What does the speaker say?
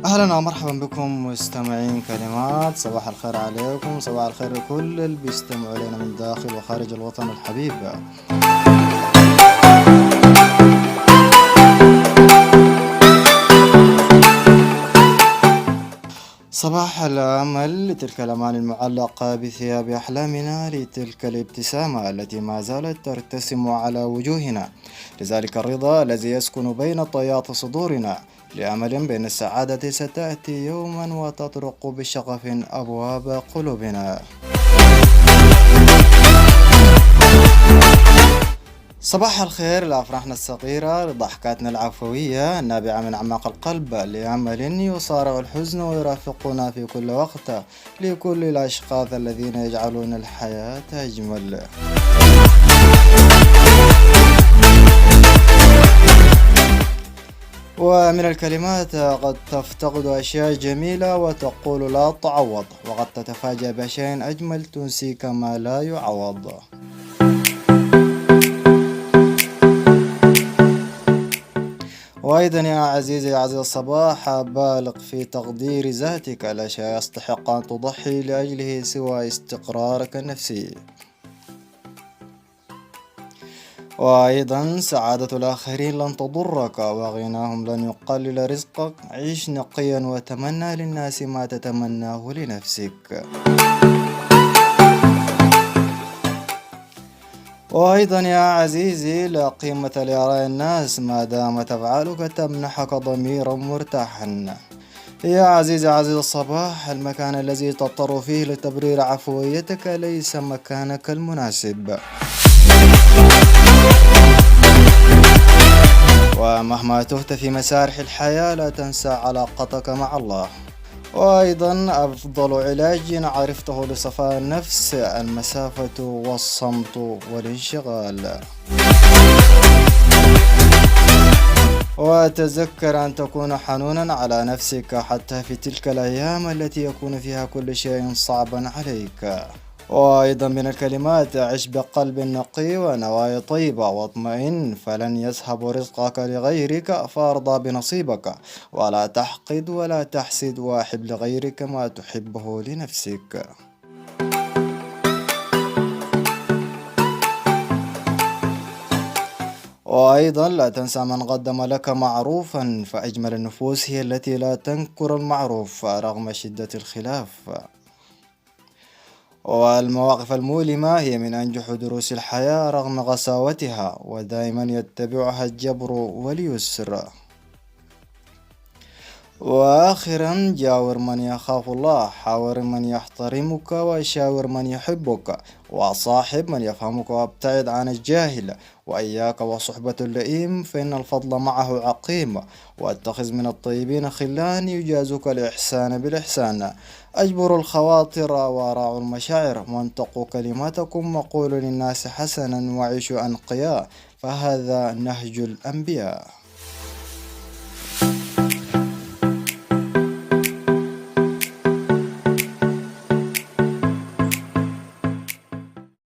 أهلا ومرحبا بكم مستمعين كلمات. صباح الخير عليكم، صباح الخير لكل اللي بيستمعوا إلينا من داخل وخارج الوطن الحبيب. صباح الأمل لتلك الأمان المعلقة بثياب أحلامنا، لتلك الابتسامة التي ما زالت ترتسم على وجوهنا، لذلك الرضا الذي يسكن بين طيات صدورنا، لأمل بأن السعادة ستأتي يوما وتطرق بشغف أبواب قلوبنا. صباح الخير لأفراحنا الصغيرة، لضحكاتنا العفوية النابعة من أعماق القلب، لأمل يصارع الحزن ويرافقنا في كل وقت، لكل الأشخاص الذين يجعلون الحياة أجمل. ومن الكلمات قد تفتقد أشياء جميلة وتقول لا تعوض، وقد تتفاجأ بشيء أجمل تنسيك ما لا يعوض. وأيضا يا عزيزي عزيز الصباح، بالغ في تقدير ذاتك، لا شيء يستحق أن تضحي لأجله سوى استقرارك النفسي. وأيضا سعادة الآخرين لن تضرك، وغناهم لن يقلل رزقك، عيش نقيا وتمنى للناس ما تتمناه لنفسك. وأيضا يا عزيزي لا قيمة لآراء الناس ما دامت أفعالك تمنحك ضميرا مرتاحا. يا عزيزي عزيز الصباح، المكان الذي تضطر فيه لتبرير عفويتك ليس مكانك المناسب، ومهما تهت في مسارح الحياة لا تنسى علاقتك مع الله. وأيضا أفضل علاج عرفته لصفاء النفس المسافة والصمت والانشغال. وتذكر أن تكون حنونا على نفسك حتى في تلك الأيام التي يكون فيها كل شيء صعبا عليك. وأيضا من الكلمات: عش بقلب نقي ونوايا طيبة، واطمئن فلن يذهب رزقك لغيرك، فارضى بنصيبك، ولا تحقد ولا تحسد، واحب لغيرك ما تحبه لنفسك. وأيضا لا تنسى من قدم لك معروفا، فأجمل النفوس هي التي لا تنكر المعروف رغم شدة الخلاف. والمواقف المؤلمة هي من أنجح دروس الحياة رغم قساوتها، ودائما يتبعها الجبر واليسر. وآخرا جاور من يخاف الله، حاور من يحترمك، وشاور من يحبك، وصاحب من يفهمك، وابتعد عن الجاهل، وإياك وصحبة اللئيم فإن الفضل معه عقيم، واتخذ من الطيبين خلان يجازك الإحسان بالإحسان. أجبروا الخواطر وراعوا المشاعر، وانتقوا كلماتكم، وقولوا للناس حسنا، وعيشوا أنقياء، فهذا نهج الأنبياء.